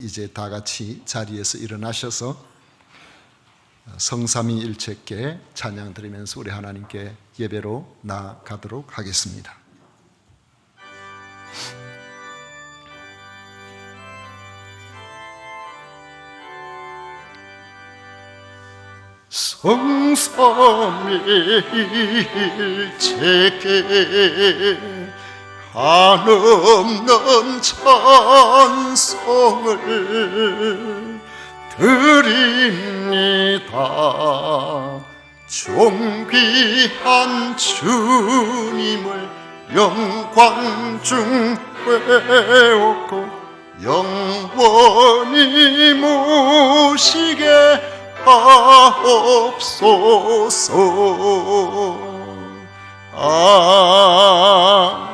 이제 다 같이 자리에서 일어나셔서 성삼위일체께 찬양 드리면서 우리 하나님께 예배로 나아가도록 하겠습니다. 성삼위일체께 한없는 찬송을 드립니다. 존귀한 주님을 영광 중 외웠고 영원히 모시게 하옵소서. 아멘.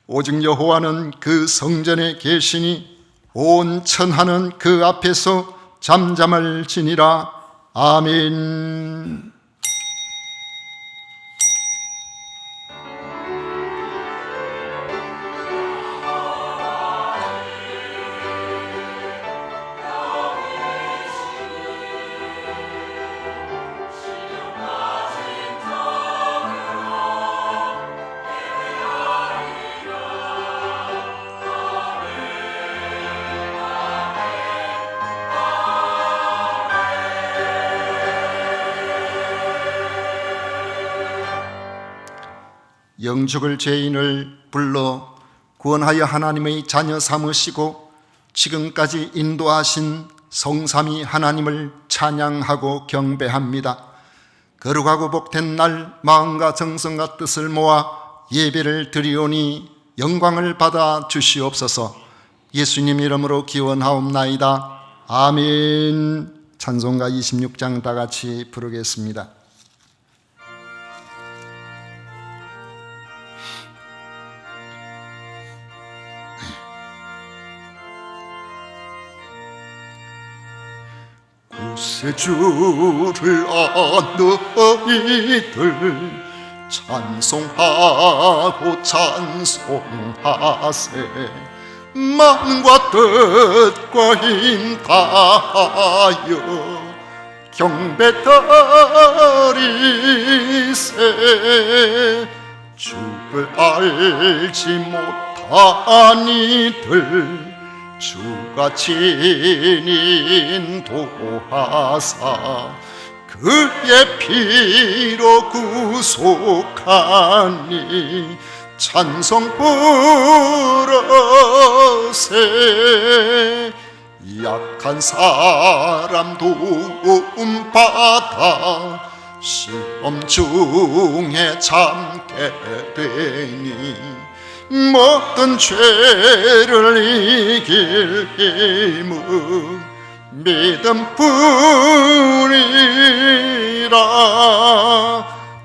오직 여호와는 그 성전에 계시니 온 천하는 그 앞에서 잠잠할지니라. 아멘. 영죽을 죄인을 불러 구원하여 하나님의 자녀 삼으시고 지금까지 인도하신 성삼위 하나님을 찬양하고 경배합니다. 거룩하고 복된 날 마음과 정성과 뜻을 모아 예배를 드리오니 영광을 받아 주시옵소서. 예수님 이름으로 기원하옵나이다. 아멘. 찬송가 26장 다 같이 부르겠습니다. 구세주를 아는 너희들 찬송하고 찬송하세. 마음과 뜻과 힘 다하여 경배 드리세. 주를 알지 못한 이들 주가 친히 인도하사 그의 피로 구속하니 찬송 부르세. 약한 사람 도움받아 시험 중에 참게 되니 모든 죄를 이길 힘은 믿음뿐이라.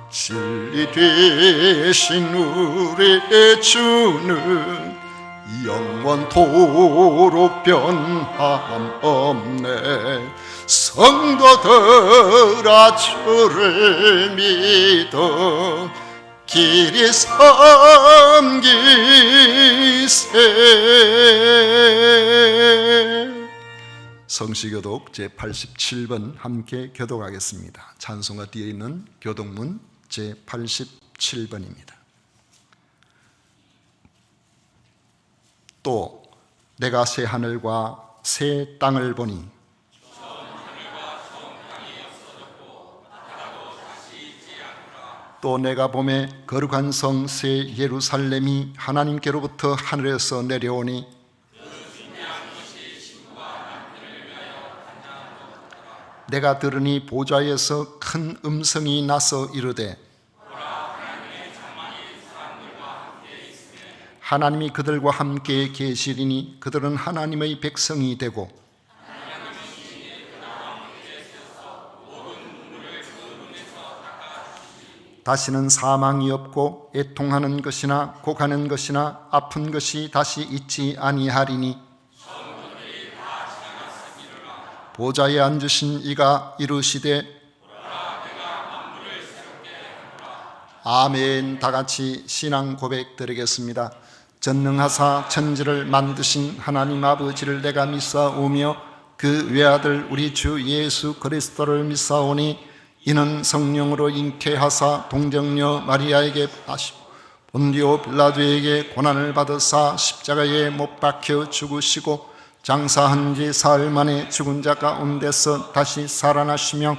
진리 되신 우리의 주는 영원토록 변함 없네. 성도들아 주를 믿어 길이 섬기세. 성시교독 제87번 함께 교독하겠습니다. 찬송가 뒤에 있는 교독문 제87번입니다. 또 내가 새 하늘과 새 땅을 보니 또 내가 봄에 거룩한 성 새 예루살렘이 하나님께로부터 하늘에서 내려오니 내가 들으니 보좌에서 큰 음성이 나서 이르되 하나님이 그들과 함께 계시리니 그들은 하나님의 백성이 되고 다시는 사망이 없고 애통하는 것이나 곡하는 것이나 아픈 것이 다시 있지 아니하리니 보좌에 앉으신 이가 이르시되 아멘. 다 같이 신앙 고백 드리겠습니다. 전능하사 천지를 만드신 하나님 아버지를 내가 믿사오며 그 외아들 우리 주 예수 그리스도를 믿사오니 이는 성령으로 잉태하사 동정녀 마리아에게 하시고 본디오 빌라도에게 고난을 받으사 십자가에 못 박혀 죽으시고 장사한 지 사흘 만에 죽은 자 가운데서 다시 살아나시며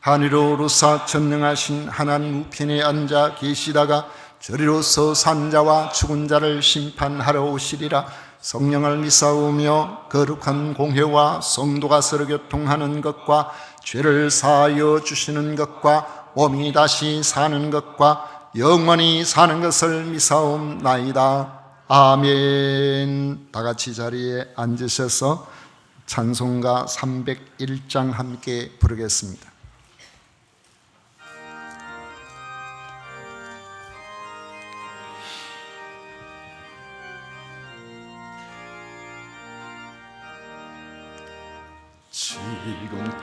하늘로 오르사 전능하신 하나님 우편에 앉아 계시다가 저리로서 산자와 죽은 자를 심판하러 오시리라. 성령을 믿사오며 거룩한 공회와 성도가 서로 교통하는 것과 죄를 사하여 주시는 것과 몸이 다시 사는 것과 영원히 사는 것을 믿사옵나이다. 아멘. 다 같이 자리에 앉으셔서 찬송가 301장 함께 부르겠습니다.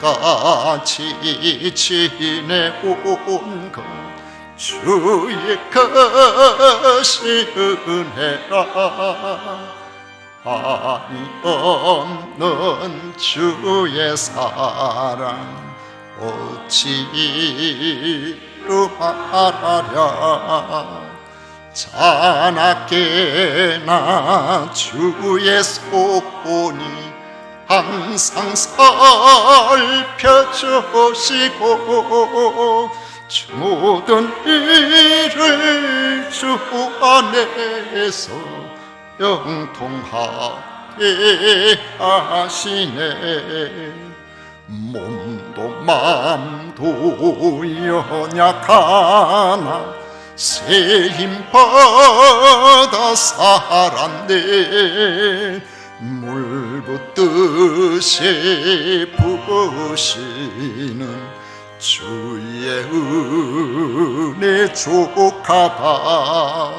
지금까지 지내온 것 주의 크신 은혜라. 한이 없는 주의 사랑 어찌로 말하랴. 자나깨나 주의 손이 항상 살펴주시고 모든 일을 주 안에서 영통하게 하시네. 몸도 맘도 연약하나 새 힘 받아 살았네. 물 붓듯이 부으시는 주의 은혜 족하다.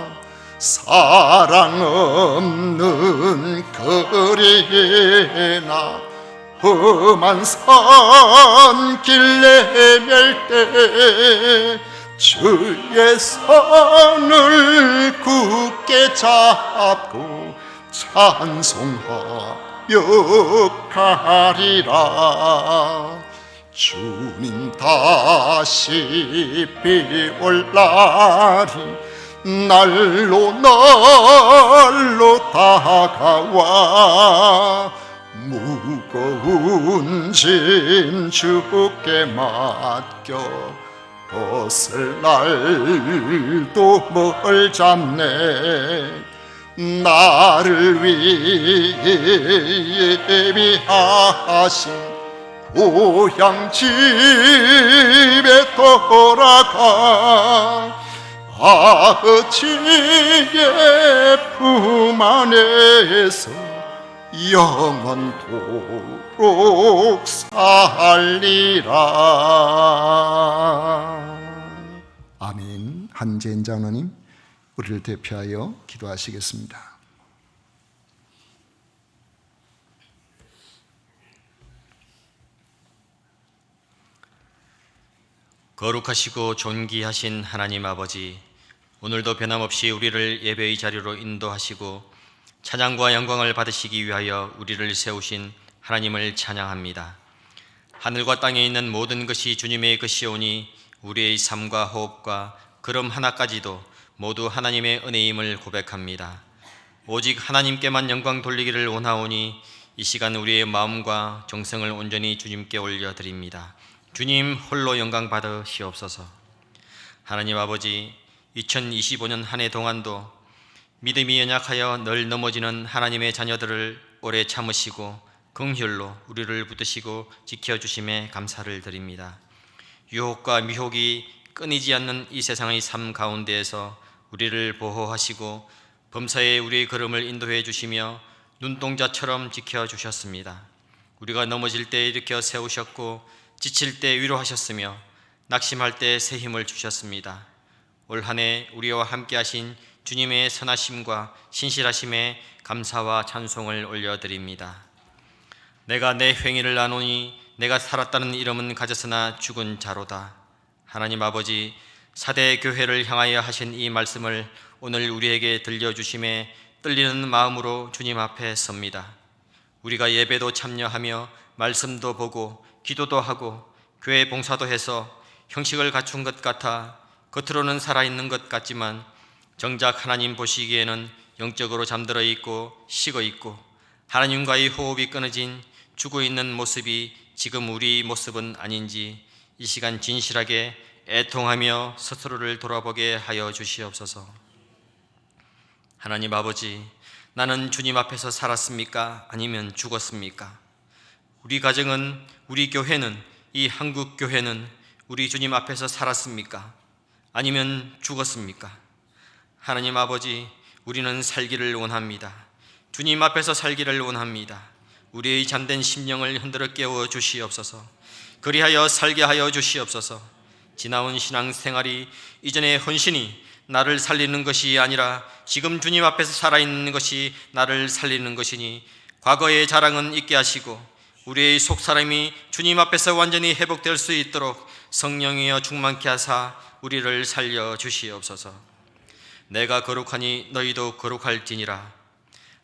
사랑 없는 거리에나 험한 산길 내밀 때 주의 손을 굳게 잡고 찬송하여 가리라. 주님 다시 비올 날이 날로 다가와 무거운 짐 주께 맡겨 벗을 날도 멀잖네. 나를 위해 예비하신 고향 집에 돌아가 아버지의 품 안에서 영원토록 살리라. 아멘. 한재인 장로님, 우리를 대표하여 기도하시겠습니다. 거룩하시고 존귀하신 하나님 아버지, 오늘도 변함없이 우리를 예배의 자리로 인도하시고 찬양과 영광을 받으시기 위하여 우리를 세우신 하나님을 찬양합니다. 하늘과 땅에 있는 모든 것이 주님의 것이오니 우리의 삶과 호흡과 걸음 하나까지도 모두 하나님의 은혜임을 고백합니다. 오직 하나님께만 영광 돌리기를 원하오니 이 시간 우리의 마음과 정성을 온전히 주님께 올려드립니다. 주님 홀로 영광 받으시옵소서. 하나님 아버지, 2025년 한 해 동안도 믿음이 연약하여 늘 넘어지는 하나님의 자녀들을 오래 참으시고 긍휼로 우리를 붙드시고 지켜주심에 감사를 드립니다. 유혹과 미혹이 끊이지 않는 이 세상의 삶 가운데에서 우리를 보호하시고 범사에 우리의 걸음을 인도해 주시며 눈동자처럼 지켜주셨습니다. 우리가 넘어질 때 일으켜 세우셨고 지칠 때 위로하셨으며 낙심할 때 새 힘을 주셨습니다. 올 한 해 우리와 함께 하신 주님의 선하심과 신실하심에 감사와 찬송을 올려드립니다. 내가 내 행위를 아노니 내가 살았다는 이름은 가졌으나 죽은 자로다. 하나님 아버지, 사대 교회를 향하여 하신 이 말씀을 오늘 우리에게 들려주심에 떨리는 마음으로 주님 앞에 섭니다. 우리가 예배도 참여하며 말씀도 보고 기도도 하고 교회 봉사도 해서 형식을 갖춘 것 같아 겉으로는 살아있는 것 같지만 정작 하나님 보시기에는 영적으로 잠들어 있고 식어 있고 하나님과의 호흡이 끊어진 죽어 있는 모습이 지금 우리 모습은 아닌지 이 시간 진실하게 애통하며 스스로를 돌아보게 하여 주시옵소서. 하나님 아버지, 나는 주님 앞에서 살았습니까? 아니면 죽었습니까? 우리 가정은, 우리 교회는, 이 한국 교회는 우리 주님 앞에서 살았습니까? 아니면 죽었습니까? 하나님 아버지, 우리는 살기를 원합니다. 주님 앞에서 살기를 원합니다. 우리의 잠든 심령을 흔들어 깨워 주시옵소서. 그리하여 살게 하여 주시옵소서. 지나온 신앙생활이 이전의 헌신이 나를 살리는 것이 아니라 지금 주님 앞에서 살아있는 것이 나를 살리는 것이니 과거의 자랑은 잊게 하시고 우리의 속사람이 주님 앞에서 완전히 회복될 수 있도록 성령이여 충만케 하사 우리를 살려 주시옵소서. 내가 거룩하니 너희도 거룩할지니라.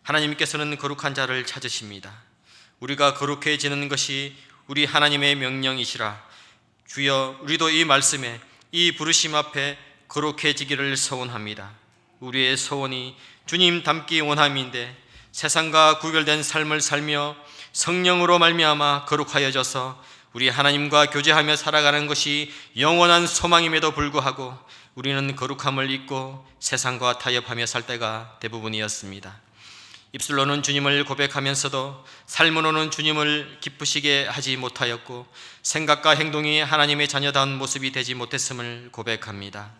하나님께서는 거룩한 자를 찾으십니다. 우리가 거룩해지는 것이 우리 하나님의 명령이시라. 주여, 우리도 이 말씀에, 이 부르심 앞에 거룩해지기를 소원합니다. 우리의 소원이 주님 닮기 원함인데 세상과 구별된 삶을 살며 성령으로 말미암아 거룩하여져서 우리 하나님과 교제하며 살아가는 것이 영원한 소망임에도 불구하고 우리는 거룩함을 잊고 세상과 타협하며 살 때가 대부분이었습니다. 입술로는 주님을 고백하면서도 삶으로는 주님을 기쁘시게 하지 못하였고 생각과 행동이 하나님의 자녀다운 모습이 되지 못했음을 고백합니다.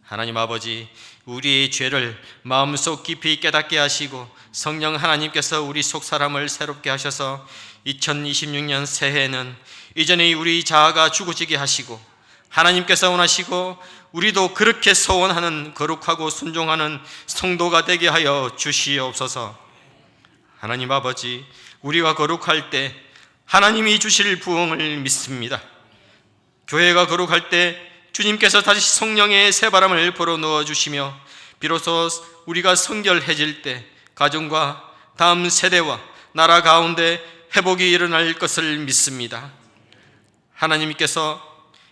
하나님 아버지, 우리의 죄를 마음속 깊이 깨닫게 하시고 성령 하나님께서 우리 속사람을 새롭게 하셔서 2026년 새해에는 이전의 우리 자아가 죽어지게 하시고 하나님께서 원하시고 우리도 그렇게 소원하는 거룩하고 순종하는 성도가 되게 하여 주시옵소서. 하나님 아버지, 우리가 거룩할 때 하나님이 주실 부흥을 믿습니다. 교회가 거룩할 때 주님께서 다시 성령의 새바람을 불어넣어 주시며 비로소 우리가 성결해질 때 가정과 다음 세대와 나라 가운데 회복이 일어날 것을 믿습니다. 하나님께서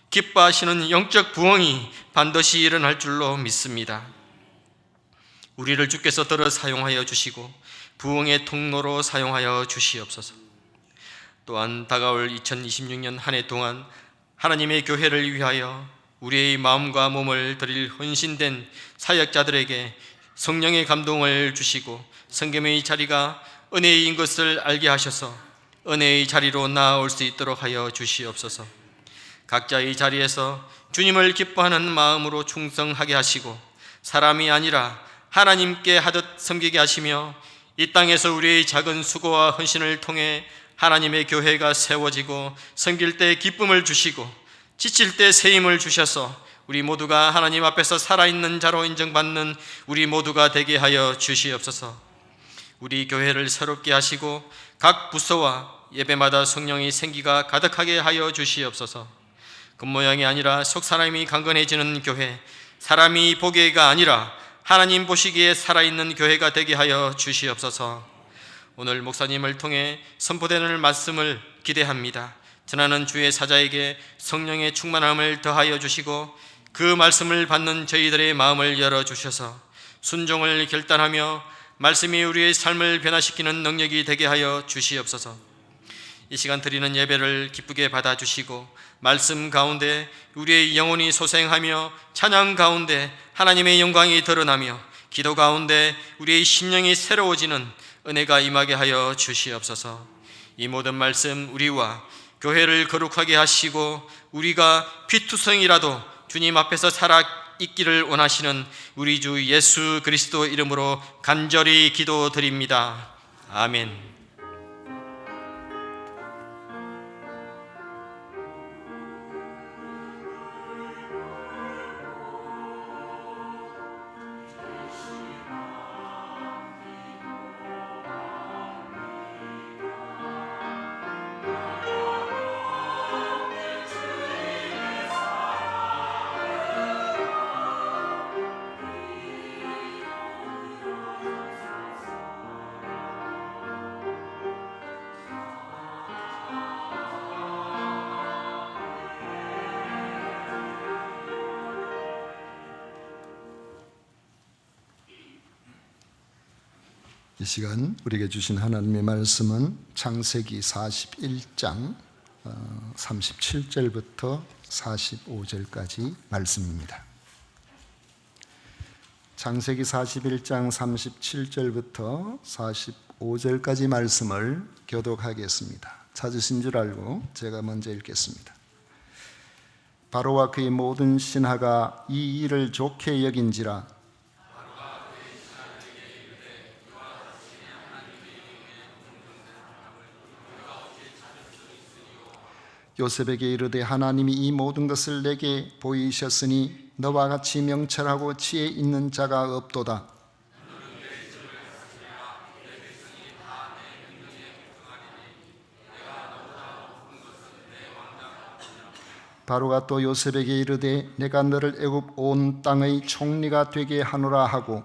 기뻐하시는 영적 부흥이 반드시 일어날 줄로 믿습니다. 우리를 주께서 들어 사용하여 주시고 부흥의 통로로 사용하여 주시옵소서. 또한 다가올 2026년 한 해 동안 하나님의 교회를 위하여 우리의 마음과 몸을 드릴 헌신된 사역자들에게 성령의 감동을 주시고 성김의 자리가 은혜인 것을 알게 하셔서 은혜의 자리로 나아올 수 있도록 하여 주시옵소서. 각자의 자리에서 주님을 기뻐하는 마음으로 충성하게 하시고 사람이 아니라 하나님께 하듯 섬기게 하시며 이 땅에서 우리의 작은 수고와 헌신을 통해 하나님의 교회가 세워지고 섬길 때 기쁨을 주시고 지칠 때 새 힘을 주셔서 우리 모두가 하나님 앞에서 살아있는 자로 인정받는 우리 모두가 되게 하여 주시옵소서. 우리 교회를 새롭게 하시고 각 부서와 예배마다 성령의 생기가 가득하게 하여 주시옵소서. 겉모양이 아니라 속사람이 강건해지는 교회, 사람이 보기에가 아니라 하나님 보시기에 살아있는 교회가 되게 하여 주시옵소서. 오늘 목사님을 통해 선포되는 말씀을 기대합니다. 전하는 주의 사자에게 성령의 충만함을 더하여 주시고 그 말씀을 받는 저희들의 마음을 열어주셔서 순종을 결단하며 말씀이 우리의 삶을 변화시키는 능력이 되게 하여 주시옵소서. 이 시간 드리는 예배를 기쁘게 받아주시고 말씀 가운데 우리의 영혼이 소생하며 찬양 가운데 하나님의 영광이 드러나며 기도 가운데 우리의 심령이 새로워지는 은혜가 임하게 하여 주시옵소서. 이 모든 말씀 우리와 교회를 거룩하게 하시고 우리가 피투성이라도 주님 앞에서 살아 있기를 원하시는 우리 주 예수 그리스도 이름으로 간절히 기도드립니다. 아멘. 이 시간 우리에게 주신 하나님의 말씀은 창세기 41장 37절부터 45절까지 말씀입니다. 창세기 41장 37절부터 45절까지 말씀을 교독하겠습니다. 찾으신 줄 알고 제가 먼저 읽겠습니다. 바로와 그의 모든 신하가 이 일을 좋게 여긴지라. 요셉에게 이르되 하나님이 이 모든 것을 내게 보이셨으니 너와 같이 명철하고 지혜 있는 자가 없도다. 바로가 또 요셉에게 이르되 내가 너를 애굽 온 땅의 총리가 되게 하노라 하고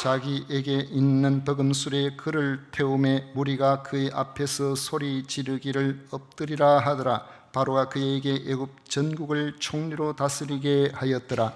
자기에게 있는 버금술에 그를 태우매 무리가 그의 앞에서 소리 지르기를 엎드리라 하더라. 바로가 그에게 애굽 전국을 총리로 다스리게 하였더라.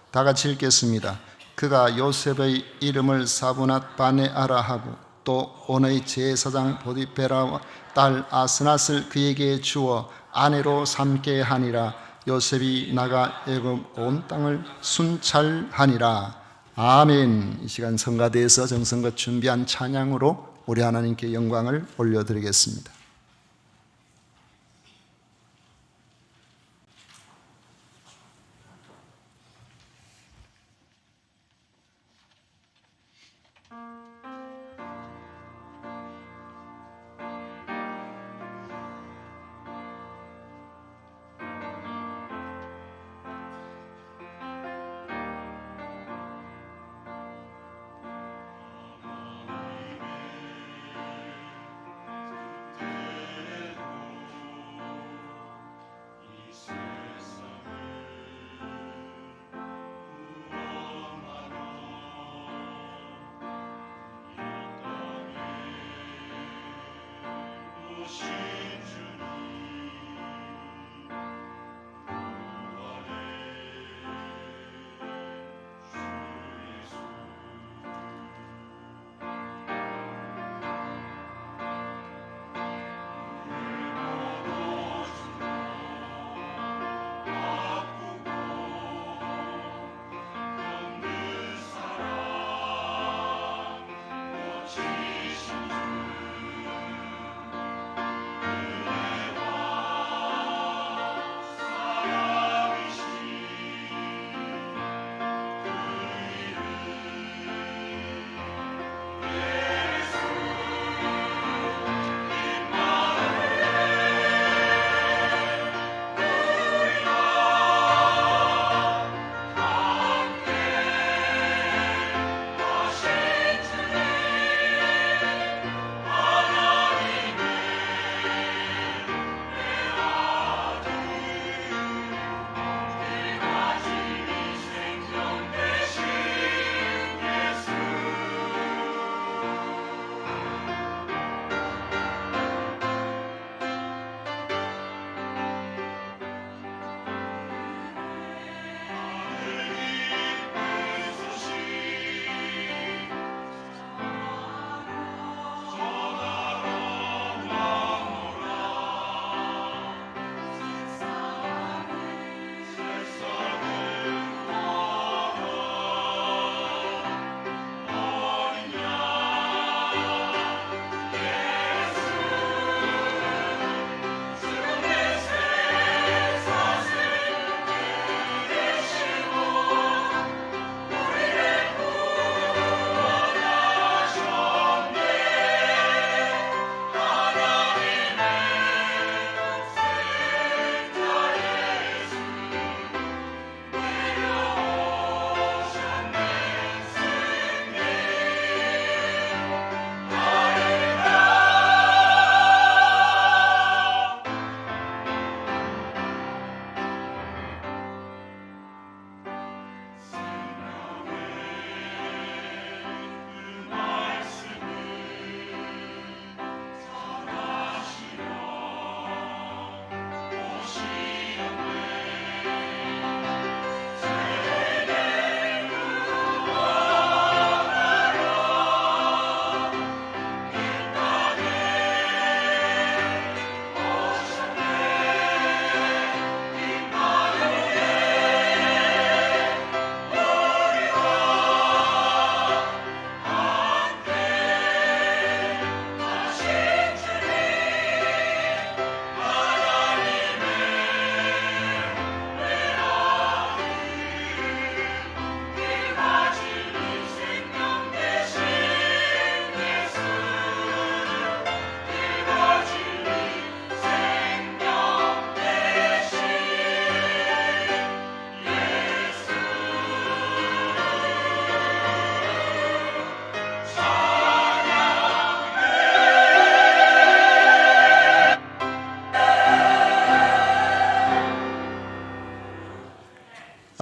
다 같이 읽겠습니다. 그가 요셉의 이름을 사브낫 바네아라 하고 또 온의 제사장 보디베라와 딸 아스낫을 그에게 주어 아내로 삼게 하니라. 요셉이 나가 애굽 온 땅을 순찰하니라. 아멘. 이 시간 성가대에서 정성껏 준비한 찬양으로 우리 하나님께 영광을 올려드리겠습니다.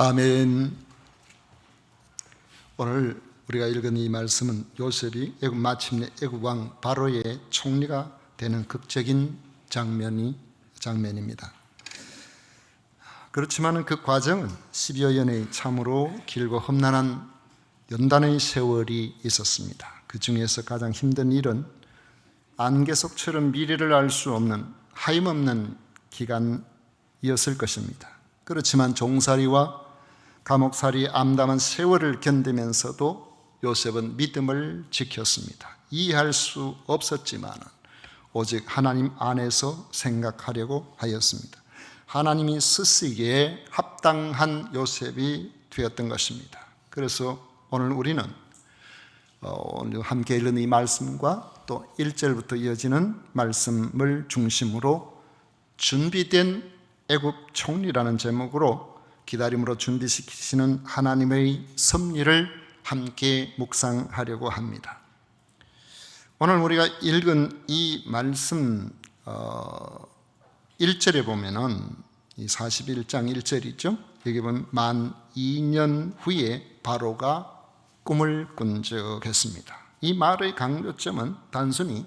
아멘. 오늘 우리가 읽은 이 말씀은 요셉이 마침내 애굽 왕 바로의 총리가 되는 극적인 장면입니다. 그렇지만 그 과정은 10여 년의 참으로 길고 험난한 연단의 세월이 있었습니다. 그 중에서 가장 힘든 일은 안개속처럼 미래를 알 수 없는 하염없는 기간이었을 것입니다. 그렇지만 종살이와 감옥살이의 암담한 세월을 견디면서도 요셉은 믿음을 지켰습니다. 이해할 수 없었지만 오직 하나님 안에서 생각하려고 하였습니다. 하나님이 쓰시기에 합당한 요셉이 되었던 것입니다. 그래서 오늘 우리는 함께 읽은 이 말씀과 또 1절부터 이어지는 말씀을 중심으로 준비된 애굽 총리라는 제목으로 기다림으로 준비시키시는 하나님의 섭리를 함께 묵상하려고 합니다. 오늘 우리가 읽은 이 말씀 1절에 보면은 이 41장 1절이죠. 여기 보면 만 2년 후에 바로가 꿈을 꾼 적 했습니다. 이 말의 강조점은 단순히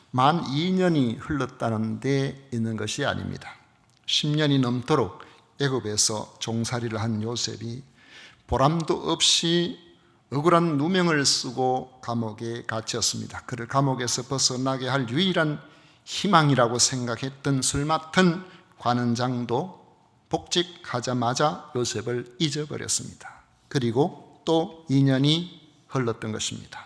만 2년이 흘렀다는 데 있는 것이 아닙니다. 10년이 넘도록 애굽에서 종살이를 한 요셉이 보람도 없이 억울한 누명을 쓰고 감옥에 갇혔습니다. 그를 감옥에서 벗어나게 할 유일한 희망이라고 생각했던 술 맡은 관원장도 복직하자마자 요셉을 잊어버렸습니다. 그리고 또 2년이 흘렀던 것입니다.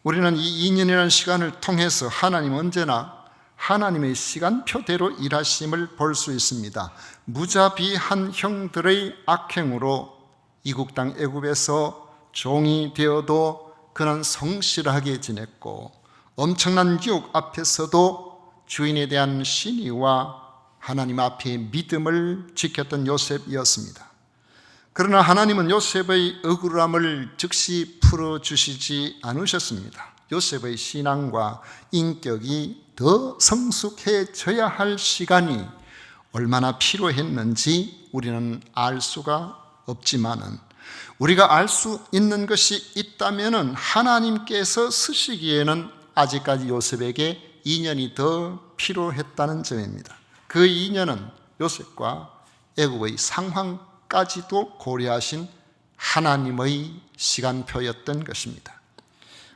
우리는 이 2년이라는 시간을 통해서 하나님 언제나 하나님의 시간표대로 일하심을 볼 수 있습니다. 무자비한 형들의 악행으로 이국 땅 애굽에서 종이 되어도 그는 성실하게 지냈고 엄청난 유혹 앞에서도 주인에 대한 신의와 하나님 앞에 믿음을 지켰던 요셉이었습니다. 그러나 하나님은 요셉의 억울함을 즉시 풀어주시지 않으셨습니다. 요셉의 신앙과 인격이 더 성숙해져야 할 시간이 얼마나 필요했는지 우리는 알 수가 없지만은 우리가 알 수 있는 것이 있다면은 하나님께서 쓰시기에는 아직까지 요셉에게 2년이 더 필요했다는 점입니다. 그 2년은 요셉과 애굽의 상황까지도 고려하신 하나님의 시간표였던 것입니다.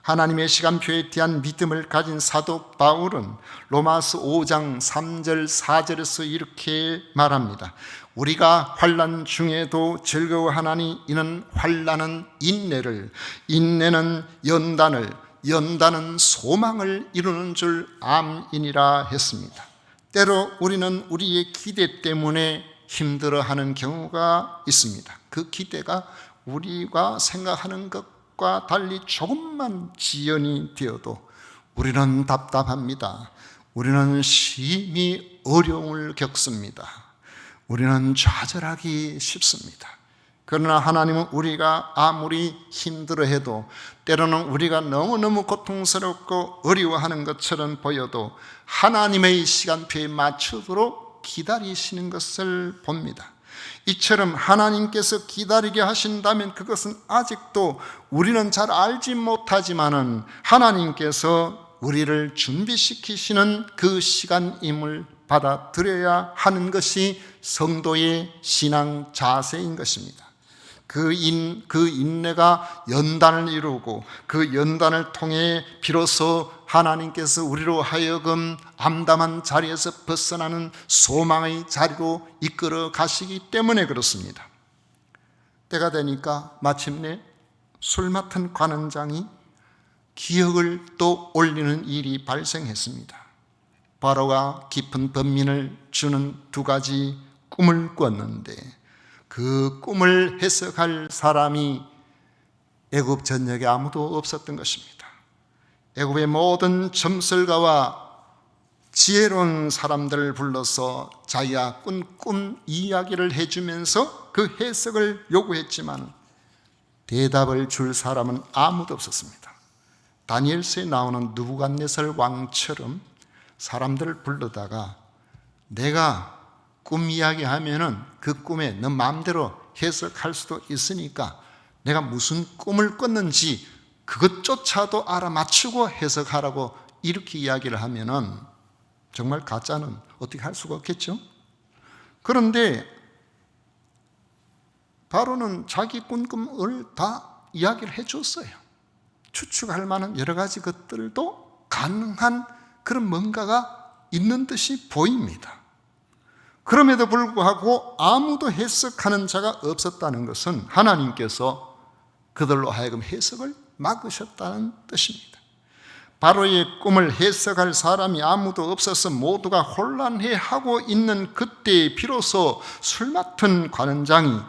하나님의 시간표에 대한 믿음을 가진 사도 바울은 로마서 5장 3절 4절에서 이렇게 말합니다. 우리가 환난 중에도 즐거워하나니 이는 환난은 인내를, 인내는 연단을, 연단은 소망을 이루는 줄 암이니라 했습니다. 때로 우리는 우리의 기대 때문에 힘들어하는 경우가 있습니다. 그 기대가 우리가 생각하는 것과 달리 조금만 지연이 되어도 우리는 답답합니다. 우리는 심히 어려움을 겪습니다. 우리는 좌절하기 쉽습니다. 그러나 하나님은 우리가 아무리 힘들어해도 때로는 우리가 너무너무 고통스럽고 어려워하는 것처럼 보여도 하나님의 시간표에 맞추도록 기다리시는 것을 봅니다. 이처럼 하나님께서 기다리게 하신다면 그것은 아직도 우리는 잘 알지 못하지만은 하나님께서 우리를 준비시키시는 그 시간임을 받아들여야 하는 것이 성도의 신앙 자세인 것입니다. 그 인내가 연단을 이루고 그 연단을 통해 비로소 하나님께서 우리로 하여금 암담한 자리에서 벗어나는 소망의 자리로 이끌어 가시기 때문에 그렇습니다. 때가 되니까 마침내 술 맡은 관원장이 기억을 또 올리는 일이 발생했습니다. 바로가 깊은 번민을 주는 두 가지 꿈을 꿨는데 그 꿈을 해석할 사람이 애굽 전역에 아무도 없었던 것입니다. 애굽의 모든 점설가와 지혜로운 사람들을 불러서 자기가 꾼 꿈 이야기를 해주면서 그 해석을 요구했지만 대답을 줄 사람은 아무도 없었습니다. 다니엘서에 나오는 느부갓네살 왕처럼 사람들을 불러다가 내가 꿈 이야기하면은 그 꿈에 너 마음대로 해석할 수도 있으니까 내가 무슨 꿈을 꿨는지 그것조차도 알아맞추고 해석하라고 이렇게 이야기를 하면은 정말 가짜는 어떻게 할 수가 없겠죠? 그런데 바로는 자기 꾼 꿈을 다 이야기를 해줬어요. 추측할 만한 여러 가지 것들도 가능한 그런 뭔가가 있는 듯이 보입니다. 그럼에도 불구하고 아무도 해석하는 자가 없었다는 것은 하나님께서 그들로 하여금 해석을 막으셨다는 뜻입니다. 바로의 꿈을 해석할 사람이 아무도 없어서 모두가 혼란해하고 있는 그때에 비로소 술 맡은 관원장이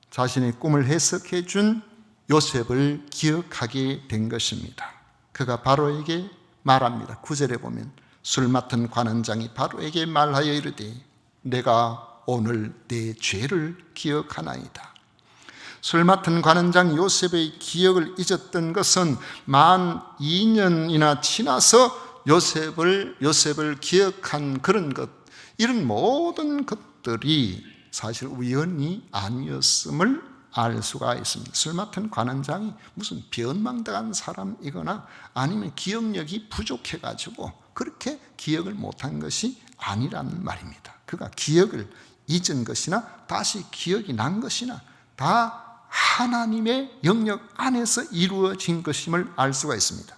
자신의 꿈을 해석해 준 요셉을 기억하게 된 것입니다. 그가 바로에게 말합니다. 9절에 보면 술 맡은 관원장이 바로에게 말하여 이르되 내가 오늘 내 죄를 기억하나이다. 술 맡은 관원장 요셉의 기억을 잊었던 것은 만 2년이나 지나서 요셉을 기억한 그런 것, 이런 모든 것들이 사실 우연이 아니었음을 알 수가 있습니다. 술 맡은 관원장이 무슨 변망당한 사람이거나 아니면 기억력이 부족해가지고 그렇게 기억을 못한 것이 아니라는 말입니다. 그가 기억을 잊은 것이나 다시 기억이 난 것이나 다 하나님의 영역 안에서 이루어진 것임을 알 수가 있습니다.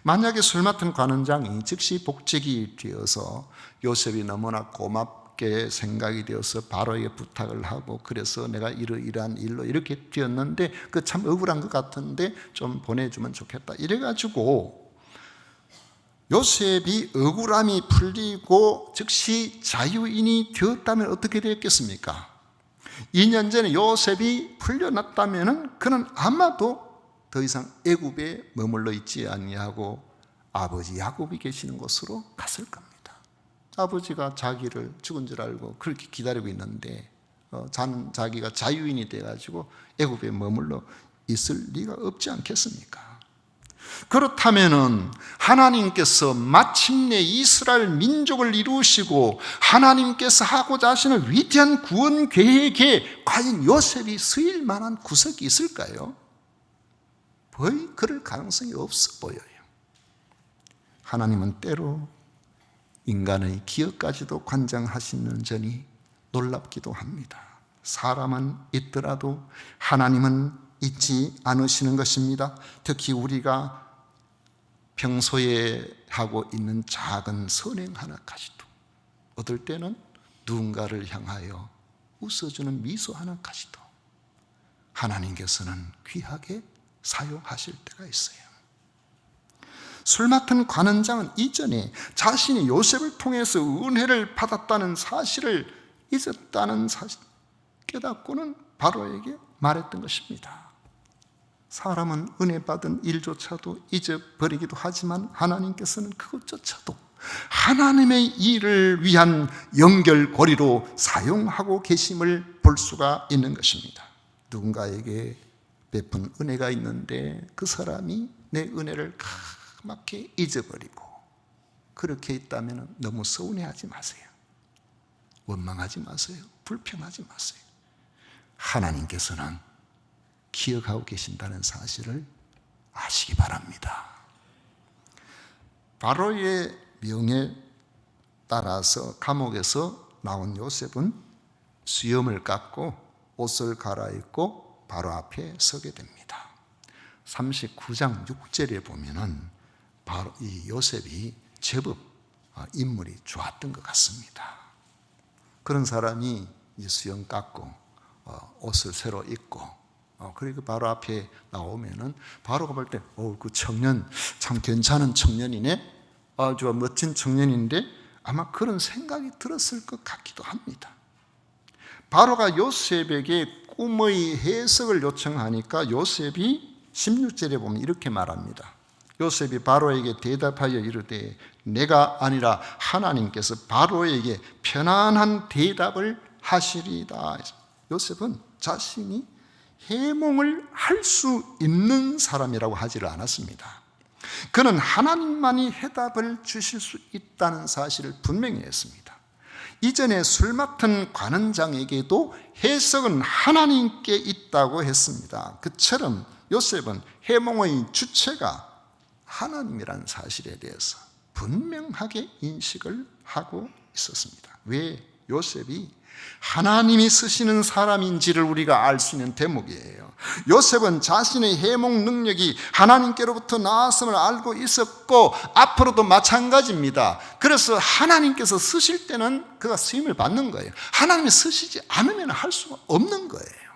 만약에 술 맡은 관원장이 즉시 복직이 되어서 요셉이 너무나 고맙게 생각이 되어서 바로에게 부탁을 하고 그래서 내가 이러이러한 일로 이렇게 되었는데 그 참 억울한 것 같은데 좀 보내주면 좋겠다 이래가지고 요셉이 억울함이 풀리고 즉시 자유인이 되었다면 어떻게 되었겠습니까? 2년 전에 요셉이 풀려났다면 그는 아마도 더 이상 애굽에 머물러 있지 아니하고 아버지 야곱이 계시는 곳으로 갔을 겁니다. 아버지가 자기를 죽은 줄 알고 그렇게 기다리고 있는데 자기가 자유인이 돼가지고 애굽에 머물러 있을 리가 없지 않겠습니까? 그렇다면은 하나님께서 마침내 이스라엘 민족을 이루시고 하나님께서 하고자 하시는 위대한 구원 계획에 과연 요셉이 쓰일 만한 구석이 있을까요? 거의 그럴 가능성이 없어 보여요. 하나님은 때로 인간의 기억까지도 관장하시는 점이 놀랍기도 합니다. 사람은 있더라도 하나님은 잊지 않으시는 것입니다. 특히 우리가 평소에 하고 있는 작은 선행 하나까지도 어떨 때는 누군가를 향하여 웃어주는 미소 하나까지도 하나님께서는 귀하게 사용하실 때가 있어요. 술 맡은 관원장은 이전에 자신이 요셉을 통해서 은혜를 받았다는 사실을 잊었다는 사실 깨닫고는 바로에게 말했던 것입니다. 사람은 은혜 받은 일조차도 잊어버리기도 하지만 하나님께서는 그것조차도 하나님의 일을 위한 연결고리로 사용하고 계심을 볼 수가 있는 것입니다. 누군가에게 베푼 은혜가 있는데 그 사람이 내 은혜를 까맣게 잊어버리고 그렇게 있다면 너무 서운해하지 마세요. 원망하지 마세요. 불평하지 마세요. 하나님께서는 기억하고 계신다는 사실을 아시기 바랍니다. 바로의 명에 따라서 감옥에서 나온 요셉은 수염을 깎고 옷을 갈아입고 바로 앞에 서게 됩니다. 39장 6절에 보면은 바로 이 요셉이 제법 인물이 좋았던 것 같습니다. 그런 사람이 수염 깎고 옷을 새로 입고 그리고 바로 앞에 나오면은 바로가 볼 때 그 청년 참 괜찮은 청년이네, 아주 멋진 청년인데 아마 그런 생각이 들었을 것 같기도 합니다. 바로가 요셉에게 꿈의 해석을 요청하니까 요셉이 16절에 보면 이렇게 말합니다. 요셉이 바로에게 대답하여 이르되 내가 아니라 하나님께서 바로에게 편안한 대답을 하시리다. 요셉은 자신이 해몽을 할 수 있는 사람이라고 하지를 않았습니다. 그는 하나님만이 해답을 주실 수 있다는 사실을 분명히 했습니다. 이전에 술 맡은 관원장에게도 해석은 하나님께 있다고 했습니다. 그처럼 요셉은 해몽의 주체가 하나님이라는 사실에 대해서 분명하게 인식을 하고 있었습니다. 왜 요셉이 하나님이 쓰시는 사람인지를 우리가 알 수 있는 대목이에요. 요셉은 자신의 해몽 능력이 하나님께로부터 나왔음을 알고 있었고 앞으로도 마찬가지입니다. 그래서 하나님께서 쓰실 때는 그가 쓰임을 받는 거예요. 하나님이 쓰시지 않으면 할 수가 없는 거예요.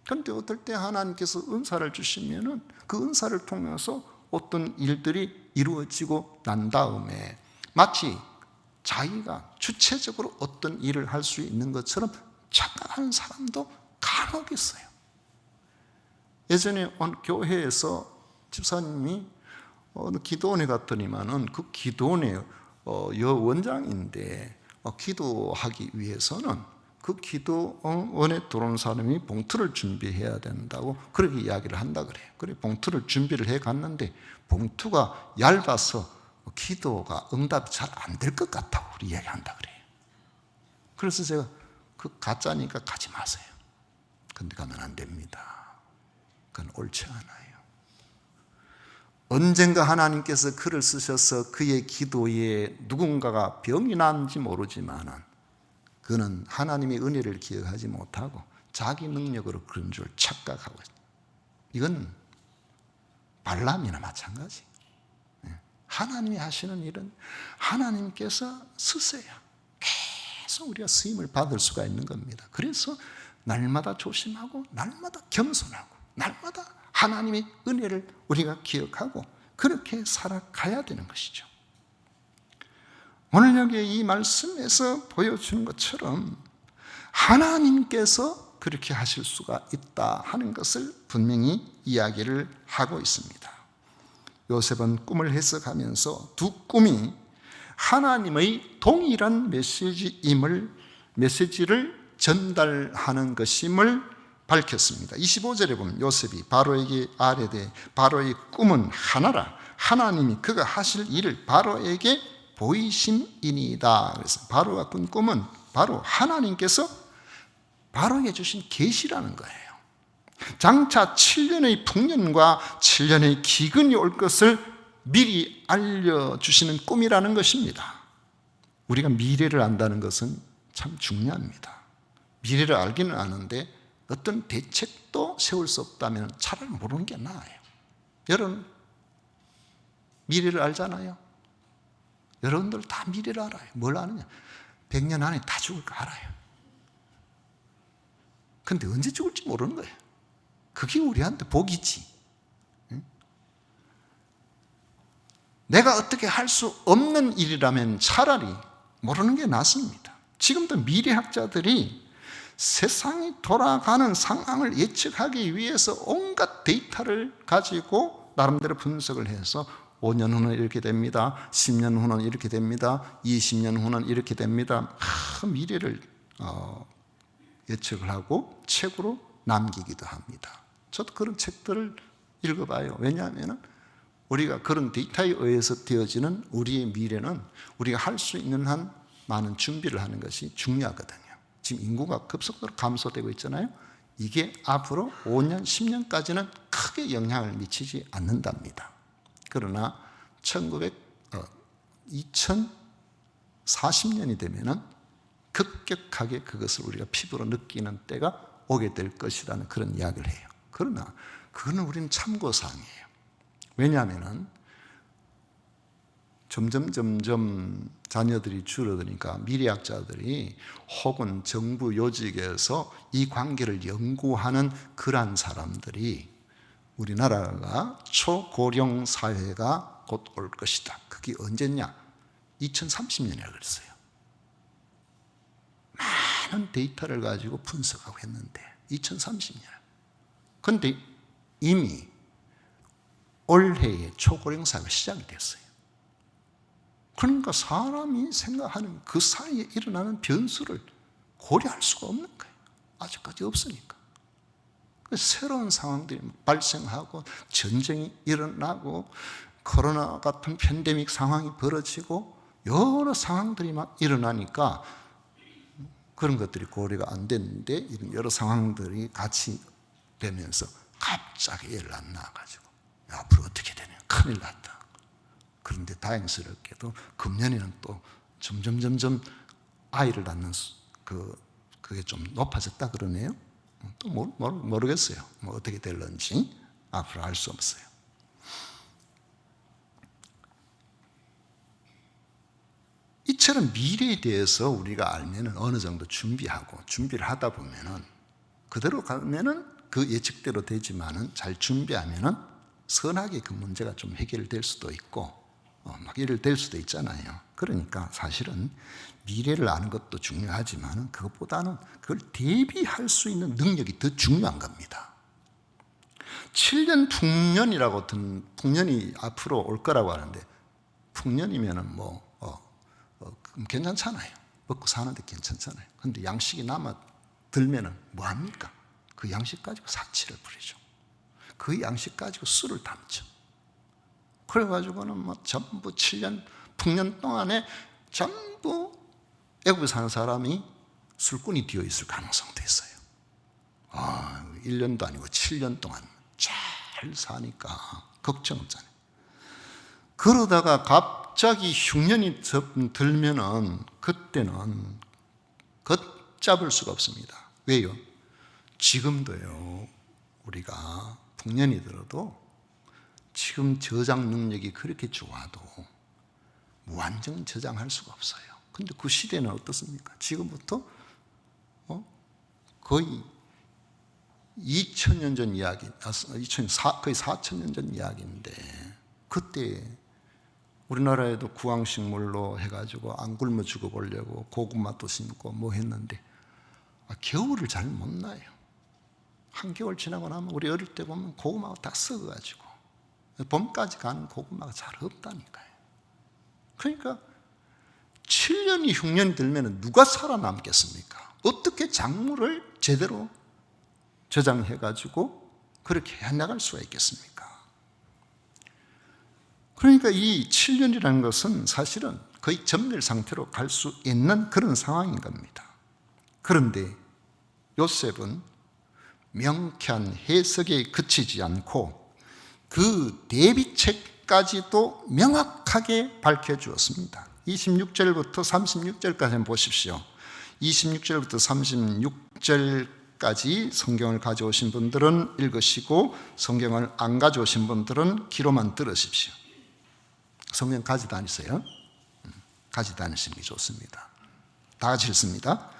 그런데 어떨 때 하나님께서 은사를 주시면은 그 은사를 통해서 어떤 일들이 이루어지고 난 다음에 마치 자기가 주체적으로 어떤 일을 할 수 있는 것처럼 착각하는 사람도 간혹 있어요. 예전에 어느 교회에서 집사님이 어느 기도원에 갔더니만은 그 기도원의 여원장인데 기도하기 위해서는 그 기도원에 들어온 사람이 봉투를 준비해야 된다고 그렇게 이야기를 한다 그래요. 그래 봉투를 준비를 해 갔는데 봉투가 얇아서 기도가 응답이 잘 안 될 것 같다고 우리 이야기한다 그래요. 그래서 제가 그 가짜니까 가지 마세요. 근데 가면 안 됩니다. 그건 옳지 않아요. 언젠가 하나님께서 글을 쓰셔서 그의 기도에 누군가가 병이 난지 모르지만은 그는 하나님의 은혜를 기억하지 못하고 자기 능력으로 그런 줄 착각하고 있어요. 이건 발람이나 마찬가지. 하나님이 하시는 일은 하나님께서 쓰세요. 계속 우리가 쓰임을 받을 수가 있는 겁니다. 그래서 날마다 조심하고 날마다 겸손하고 날마다 하나님의 은혜를 우리가 기억하고 그렇게 살아가야 되는 것이죠. 오늘 여기 이 말씀에서 보여주는 것처럼 하나님께서 그렇게 하실 수가 있다 하는 것을 분명히 이야기를 하고 있습니다. 요셉은 꿈을 해석하면서 두 꿈이 하나님의 동일한 메시지를 전달하는 것임을 밝혔습니다. 25절에 보면 요셉이 바로에게 아뢰되 바로의 꿈은 하나라. 하나님이 그가 하실 일을 바로에게 보이심이니이다. 그래서 바로가 꾼 꿈은 바로 하나님께서 바로에게 주신 계시라는 거예요. 장차 7년의 풍년과 7년의 기근이 올 것을 미리 알려주시는 꿈이라는 것입니다. 우리가 미래를 안다는 것은 참 중요합니다. 미래를 알기는 아는데 어떤 대책도 세울 수 없다면 차라리 모르는 게 나아요. 여러분 미래를 알잖아요. 여러분들 다 미래를 알아요. 뭘 아느냐? 100년 안에 다 죽을 거 알아요. 근데 언제 죽을지 모르는 거예요. 그게 우리한테 복이지. 내가 어떻게 할 수 없는 일이라면 차라리 모르는 게 낫습니다. 지금도 미래학자들이 세상이 돌아가는 상황을 예측하기 위해서 온갖 데이터를 가지고 나름대로 분석을 해서 5년 후는 이렇게 됩니다. 10년 후는 이렇게 됩니다. 20년 후는 이렇게 됩니다. 미래를 예측을 하고 책으로 남기기도 합니다. 저도 그런 책들을 읽어봐요. 왜냐하면 우리가 그런 데이터에 의해서 되어지는 우리의 미래는 우리가 할 수 있는 한 많은 준비를 하는 것이 중요하거든요. 지금 인구가 급속도로 감소되고 있잖아요. 이게 앞으로 5년, 10년까지는 크게 영향을 미치지 않는답니다. 그러나 2040년이 되면은 급격하게 그것을 우리가 피부로 느끼는 때가 오게 될 것이라는 그런 이야기를 해요. 그러나 그거는 우리는 참고사항이에요. 왜냐하면 점점 자녀들이 줄어드니까 미래학자들이 혹은 정부 요직에서 이 관계를 연구하는 그러한 사람들이 우리나라가 초고령 사회가 곧 올 것이다. 그게 언제냐? 2030년이라고 그랬어요. 많은 데이터를 가지고 분석하고 했는데 2030년. 그런데 이미 올해에 초고령 사회가 시작이 됐어요. 그러니까 사람이 생각하는 그 사이에 일어나는 변수를 고려할 수가 없는 거예요. 아직까지 없으니까. 새로운 상황들이 발생하고 전쟁이 일어나고 코로나 같은 팬데믹 상황이 벌어지고 여러 상황들이 막 일어나니까 그런 것들이 고려가 안 됐는데 이런 여러 상황들이 같이 되면서 갑자기 애를 안 낳아가지고 앞으로 어떻게 되냐, 큰일 났다. 그런데 다행스럽게도 금년에는 또 점점 아이를 낳는 그게 좀 높아졌다 그러네요. 또 모르겠어요. 뭐 어떻게 될런지 앞으로 알 수 없어요. 이처럼 미래에 대해서 우리가 알면은 어느 정도 준비를 하다 보면은 그대로 가면은 그 예측대로 되지만은 잘 준비하면은 선하게 그 문제가 좀 해결될 수도 있고 막 해결될 수도 있잖아요. 그러니까 사실은 미래를 아는 것도 중요하지만은 그것보다는 그걸 대비할 수 있는 능력이 더 중요한 겁니다. 7년 풍년이라고 풍년이 앞으로 올 거라고 하는데 풍년이면은 괜찮잖아요. 먹고 사는데 괜찮잖아요. 그런데 양식이 들면은 뭐 합니까? 그 양식 가지고 사치를 부리죠. 그 양식 가지고 술을 담죠. 그래가지고는 전부 7년 풍년 동안에 전부 애국에 사는 사람이 술꾼이 되어 있을 가능성도 있어요. 1년도 아니고 7년 동안 잘 사니까 걱정 없잖아요. 그러다가 갑자기 흉년이 들면은 그때는 걷잡을 수가 없습니다. 왜요? 지금도요, 우리가 풍년이 들어도 지금 저장 능력이 그렇게 좋아도 무한정 저장할 수가 없어요. 근데 그 시대는 어떻습니까? 지금부터 거의 2000년 전 이야기, 거의 4000년 전 이야기인데 그때 우리나라에도 구황식물로 해가지고 안 굶어 죽어보려고 고구마도 심고 뭐 했는데 겨울을 잘 못 나요. 한겨울 지나고 나면 우리 어릴 때 보면 고구마가 다 썩어가지고 봄까지 가는 고구마가 잘 없다니까요. 그러니까 7년이 흉년이 들면 누가 살아남겠습니까? 어떻게 작물을 제대로 저장해가지고 그렇게 해나갈 수가 있겠습니까? 그러니까 이 7년이라는 것은 사실은 거의 전멸 상태로 갈 수 있는 그런 상황인 겁니다. 그런데 요셉은 명쾌한 해석에 그치지 않고 그 대비책까지도 명확하게 밝혀주었습니다. 26절부터 36절까지 한번 보십시오. 26절부터 36절까지 성경을 가져오신 분들은 읽으시고 성경을 안 가져오신 분들은 귀로만 들으십시오. 성경 가지 다니세요. 가지 다니시는 게 좋습니다. 다 같이 읽습니다.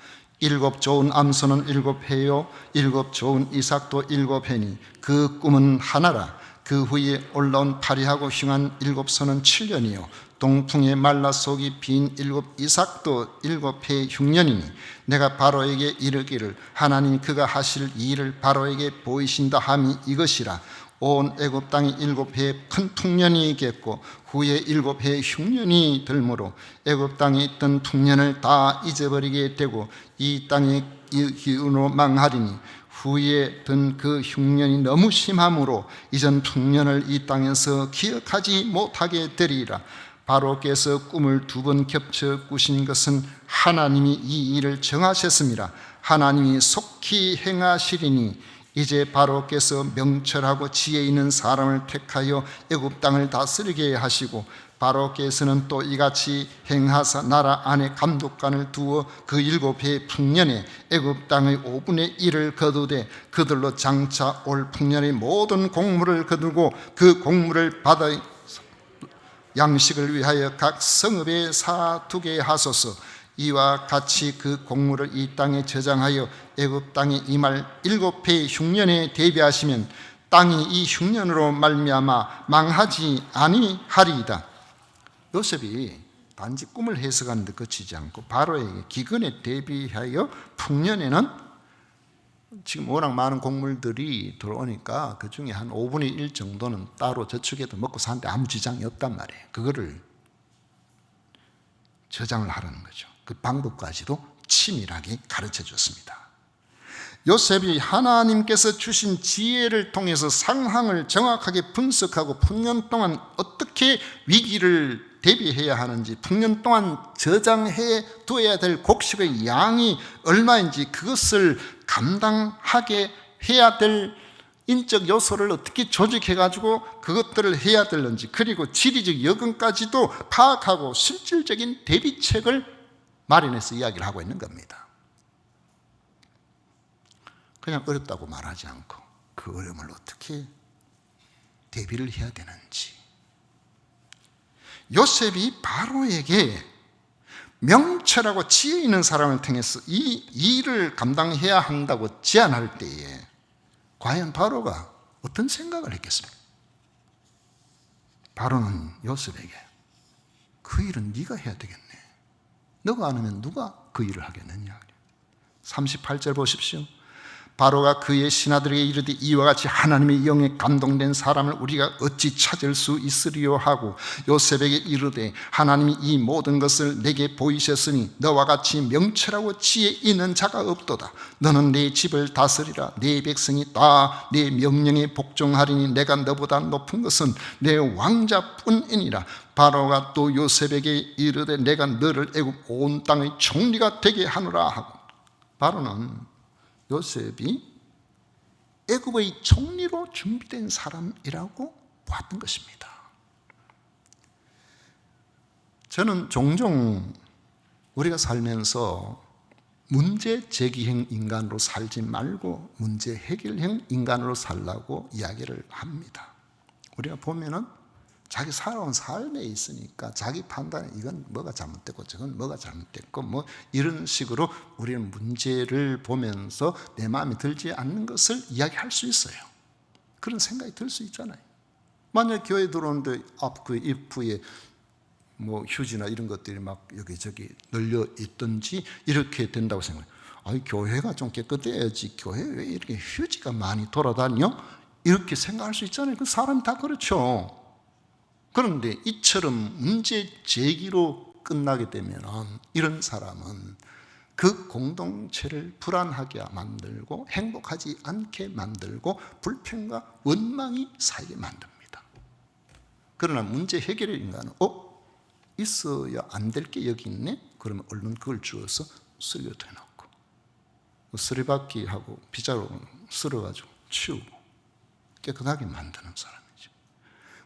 7 좋은 암소는 7회요 7 좋은 이삭도 7회니 그 꿈은 하나라. 그 후에 올라온 파리하고 흉한 7소는 7년이요 동풍의 말라 속이 빈 7 이삭도 7회 흉년이니 내가 바로에게 이르기를 하나님 그가 하실 이 일을 바로에게 보이신다 함이 이것이라. 온 애굽 땅이 7해 큰 풍년이 있겠고 후에 7해 흉년이 들므로 애굽 땅에 있던 풍년을 다 잊어버리게 되고 이 땅의 기운으로 망하리니 후에 든 그 흉년이 너무 심함으로 이전 풍년을 이 땅에서 기억하지 못하게 되리라. 바로께서 꿈을 2번 겹쳐 꾸신 것은 하나님이 이 일을 정하셨습니다. 하나님이 속히 행하시리니 이제 바로께서 명철하고 지혜 있는 사람을 택하여 애굽 땅을 다스리게 하시고 바로께서는 또 이같이 행하사 나라 안에 감독관을 두어 그 7해 풍년에 애굽 땅의 5분의 1을 거두되 그들로 장차 올 풍년의 모든 곡물을 거두고 그 곡물을 받아 양식을 위하여 각 성읍에 사두게 하소서. 이와 같이 그 곡물을 이 땅에 저장하여 애굽 땅에 임할 7해 흉년에 대비하시면 땅이 이 흉년으로 말미암아 망하지 아니하리이다. 요셉이 단지 꿈을 해석하는 데 그치지 않고 바로에게 기근에 대비하여 풍년에는 지금 워낙 많은 곡물들이 들어오니까 그 중에 한 5분의 1 정도는 따로 저축해도 먹고 사는데 아무 지장이 없단 말이에요. 그거를 저장을 하라는 거죠. 그 방법까지도 치밀하게 가르쳐 줬습니다. 요셉이 하나님께서 주신 지혜를 통해서 상황을 정확하게 분석하고 풍년 동안 어떻게 위기를 대비해야 하는지, 풍년 동안 저장해 두어야 될 곡식의 양이 얼마인지, 그것을 감당하게 해야 될 인적 요소를 어떻게 조직해가지고 그것들을 해야 되는지, 그리고 지리적 여건까지도 파악하고 실질적인 대비책을 마련해서 이야기를 하고 있는 겁니다. 그냥 어렵다고 말하지 않고 그 어려움을 어떻게 대비를 해야 되는지. 요셉이 바로에게 명철하고 지혜 있는 사람을 통해서 이 일을 감당해야 한다고 제안할 때에 과연 바로가 어떤 생각을 했겠습니까? 바로는 요셉에게 그 일은 네가 해야 되겠네. 너가 안 하면 누가 그 일을 하겠느냐. 38절 보십시오. 바로가 그의 신하들에게 이르되 이와 같이 하나님의 영에 감동된 사람을 우리가 어찌 찾을 수 있으리요 하고 요셉에게 이르되 하나님이 이 모든 것을 내게 보이셨으니 너와 같이 명철하고 지혜 있는 자가 없도다. 너는 내 집을 다스리라. 내 백성이 다 내 명령에 복종하리니 내가 너보다 높은 것은 내 왕자뿐이니라. 바로가 또 요셉에게 이르되 내가 너를 애굽 온 땅의 총리가 되게 하노라 하고. 바로는 요셉이 애굽의 총리로 준비된 사람이라고 보았던 것입니다. 저는 종종 우리가 살면서 문제 제기형 인간으로 살지 말고 문제 해결형 인간으로 살라고 이야기를 합니다. 우리가 보면은 자기 살아온 삶에 있으니까 자기 판단에 이건 뭐가 잘못됐고 저건 뭐가 잘못됐고 뭐 이런 식으로 우리는 문제를 보면서 내 마음에 들지 않는 것을 이야기할 수 있어요. 그런 생각이 들 수 있잖아요. 만약 교회 들어오는데 앞 그 입구에 뭐 휴지나 이런 것들이 막 여기저기 널려 있든지 이렇게 된다고 생각해요. 아니 교회가 좀 깨끗해야지 교회 왜 이렇게 휴지가 많이 돌아다녀? 이렇게 생각할 수 있잖아요. 그 사람이 다 그렇죠. 그런데 이처럼 문제 제기로 끝나게 되면 이런 사람은 그 공동체를 불안하게 만들고 행복하지 않게 만들고 불평과 원망이 쌓이게 만듭니다. 그러나 문제 해결의 인간은 있어야 안 될 게 여기 있네? 그러면 얼른 그걸 주워서 쓰레기통에 넣고 쓰레받기하고 빗자루 쓸어가지고 치우고 깨끗하게 만드는 사람.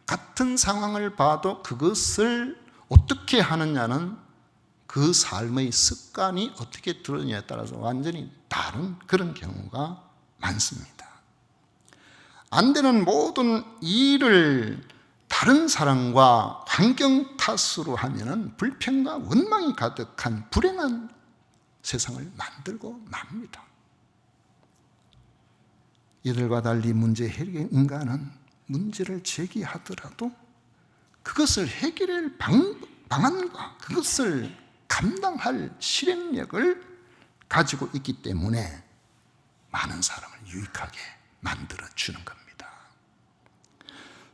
같은 상황을 봐도 그것을 어떻게 하느냐는 그 삶의 습관이 어떻게 들어오냐에 따라서 완전히 다른 그런 경우가 많습니다. 안 되는 모든 일을 다른 사람과 환경 탓으로 하면은 불평과 원망이 가득한 불행한 세상을 만들고 맙니다. 이들과 달리 문제 해결 인간은 문제를 제기하더라도 그것을 해결할 방안과 그것을 감당할 실행력을 가지고 있기 때문에 많은 사람을 유익하게 만들어주는 겁니다.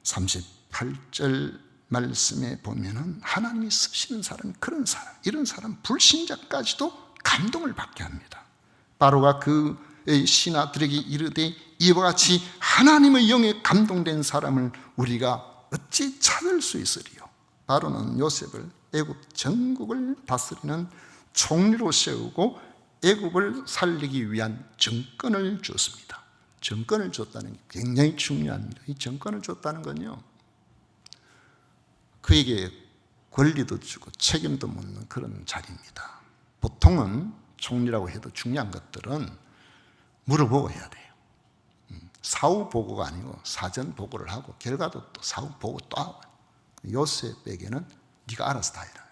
38절 말씀에 보면은 하나님이 쓰시는 사람이 그런 사람, 이런 사람 불신자까지도 감동을 받게 합니다. 바로가 그의 신하들에게 이르되 이와 같이 하나님의 영에 감동된 사람을 우리가 어찌 찾을 수 있으리요? 바로는 요셉을 애굽 전국을 다스리는 총리로 세우고 애굽을 살리기 위한 정권을 줬습니다. 정권을 줬다는 게 굉장히 중요합니다. 이 정권을 줬다는 건요, 그에게 권리도 주고 책임도 묻는 그런 자리입니다. 보통은 총리라고 해도 중요한 것들은 물어보고 해야 돼요. 사후 보고가 아니고 사전 보고를 하고 결과도 또 사후 보고 또 하고. 요셉에게는 네가 알아서 다 해라.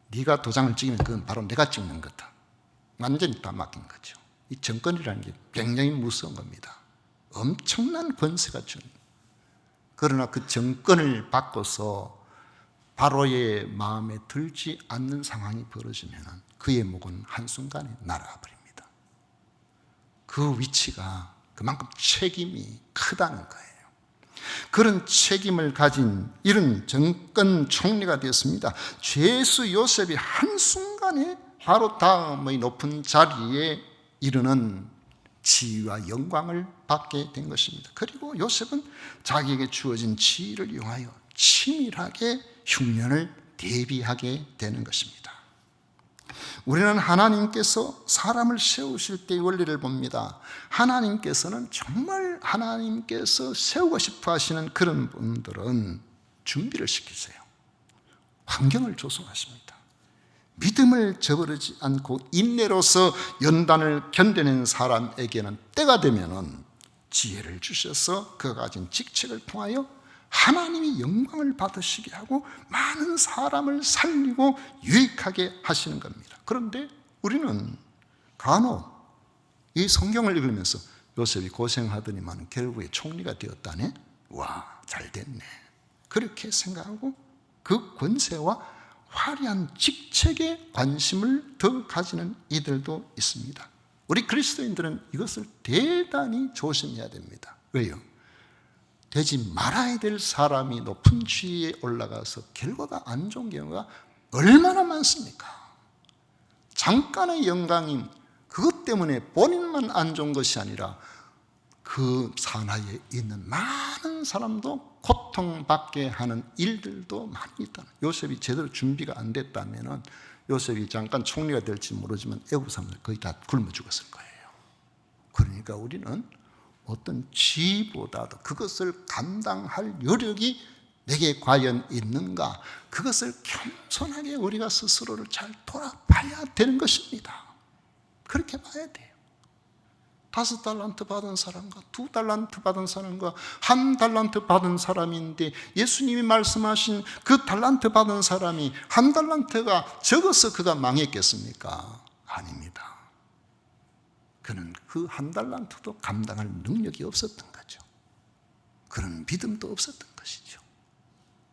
네가 도장을 찍으면 그건 바로 내가 찍는 거다. 완전히 다 맡긴 거죠. 이 정권이라는 게 굉장히 무서운 겁니다. 엄청난 권세가 준. 그러나 그 정권을 바꿔서 바로의 마음에 들지 않는 상황이 벌어지면 그의 목은 한순간에 날아가 버립니다. 그 위치가 그만큼 책임이 크다는 거예요. 그런 책임을 가진 이런 정권 총리가 되었습니다. 죄수 요셉이 한순간에 바로 다음의 높은 자리에 이르는 지위와 영광을 받게 된 것입니다. 그리고 요셉은 자기에게 주어진 지위를 이용하여 치밀하게 흉년을 대비하게 되는 것입니다. 우리는 하나님께서 사람을 세우실 때의 원리를 봅니다. 하나님께서는 정말 하나님께서 세우고 싶어 하시는 그런 분들은 준비를 시키세요. 환경을 조성하십니다. 믿음을 저버리지 않고 인내로서 연단을 견뎌낸 사람에게는 때가 되면은 지혜를 주셔서 그가 가진 직책을 통하여 하나님이 영광을 받으시게 하고 많은 사람을 살리고 유익하게 하시는 겁니다. 그런데 우리는 간혹 이 성경을 읽으면서 요셉이 고생하더니만 결국에 총리가 되었다네? 와, 잘 됐네. 그렇게 생각하고 그 권세와 화려한 직책에 관심을 더 가지는 이들도 있습니다. 우리 그리스도인들은 이것을 대단히 조심해야 됩니다. 왜요? 되지 말아야 될 사람이 높은 지위에 올라가서 결과가 안 좋은 경우가 얼마나 많습니까? 잠깐의 영광임, 그것 때문에 본인만 안 좋은 것이 아니라 그 산하에 있는 많은 사람도 고통받게 하는 일들도 많이 있다. 요셉이 제대로 준비가 안 됐다면 요셉이 잠깐 총리가 될지 모르지만 애국 사람들 거의 다 굶어 죽었을 거예요. 그러니까 우리는 어떤 지위보다도 그것을 감당할 여력이 내게 과연 있는가, 그것을 겸손하게 우리가 스스로를 잘 돌아봐야 되는 것입니다. 그렇게 봐야 돼요. 5달란트 받은 사람과 2달란트 받은 사람과 1달란트 받은 사람인데 예수님이 말씀하신 그 달란트 받은 사람이 1달란트가 적어서 그가 망했겠습니까? 아닙니다. 그는 그 1달란트도 감당할 능력이 없었던 거죠. 그런 믿음도 없었던 것이죠.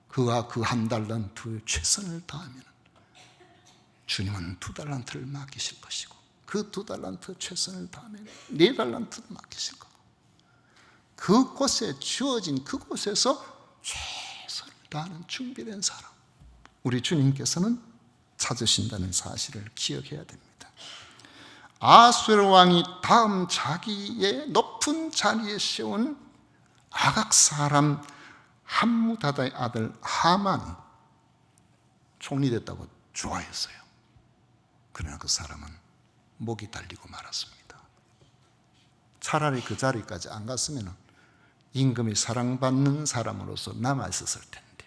그가 그 1달란트에 최선을 다하면 주님은 2달란트를 맡기실 것이고 그 2달란트 최선을 다하면 4달란트를 맡기실 거고 그곳에 주어진 그곳에서 최선을 다하는 준비된 사람 우리 주님께서는 찾으신다는 사실을 기억해야 됩니다. 아수르 왕이 다음 자기의 높은 자리에 세운 아각 사람 함무다다의 아들 하만이 총리됐다고 좋아했어요. 그러나 그 사람은 목이 달리고 말았습니다. 차라리 그 자리까지 안 갔으면 임금이 사랑받는 사람으로서 남아있었을 텐데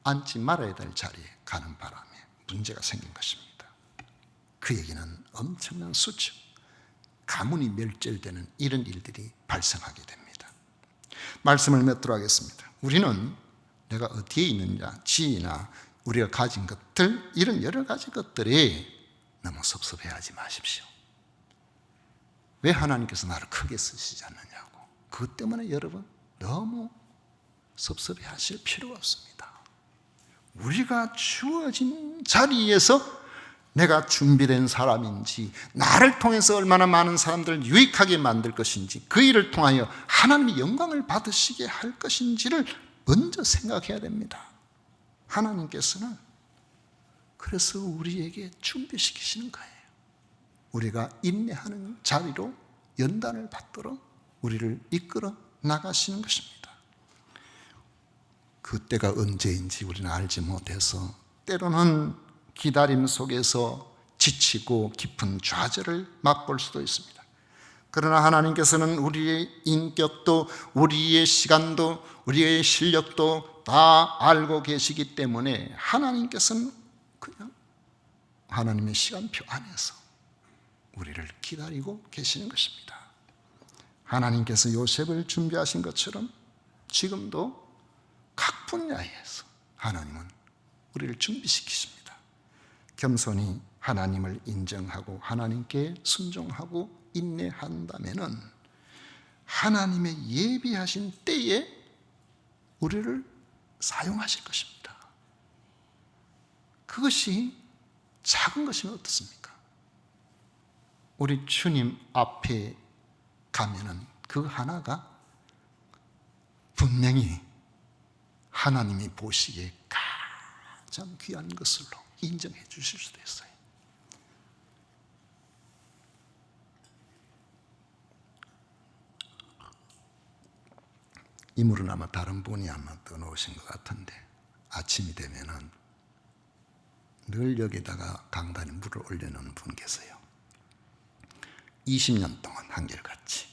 앉지 말아야 될 자리에 가는 바람에 문제가 생긴 것입니다. 그에게는 엄청난 수치, 가문이 멸절되는 이런 일들이 발생하게 됩니다. 말씀을 맺도록 하겠습니다. 우리는 내가 어디에 있느냐, 지위나 우리가 가진 것들, 이런 여러 가지 것들이 너무 섭섭해하지 마십시오. 왜 하나님께서 나를 크게 쓰시지 않느냐고. 그것 때문에 여러분 너무 섭섭해하실 필요가 없습니다. 우리가 주어진 자리에서 내가 준비된 사람인지, 나를 통해서 얼마나 많은 사람들을 유익하게 만들 것인지, 그 일을 통하여 하나님의 영광을 받으시게 할 것인지를 먼저 생각해야 됩니다. 하나님께서는 그래서 우리에게 준비시키시는 거예요. 우리가 인내하는 자리로 연단을 받도록 우리를 이끌어 나가시는 것입니다. 그때가 언제인지 우리는 알지 못해서 때로는 기다림 속에서 지치고 깊은 좌절을 맛볼 수도 있습니다. 그러나 하나님께서는 우리의 인격도 우리의 시간도 우리의 실력도 다 알고 계시기 때문에 하나님께서는 그냥 하나님의 시간표 안에서 우리를 기다리고 계시는 것입니다. 하나님께서 요셉을 준비하신 것처럼 지금도 각 분야에서 하나님은 우리를 준비시키십니다. 겸손히 하나님을 인정하고 하나님께 순종하고 인내한다면은 하나님의 예비하신 때에 우리를 사용하실 것입니다. 그것이 작은 것이면 어떻습니까? 우리 주님 앞에 가면은 그 하나가 분명히 하나님이 보시기에 가장 귀한 것으로 인정해 주실 수도 있어요. 이 물은 아마 다른 분이 아마 떠놓으신 것 같은데 아침이 되면은 늘 여기다가 강단에 물을 올려놓은 분 계세요. 20년 동안 한결같이.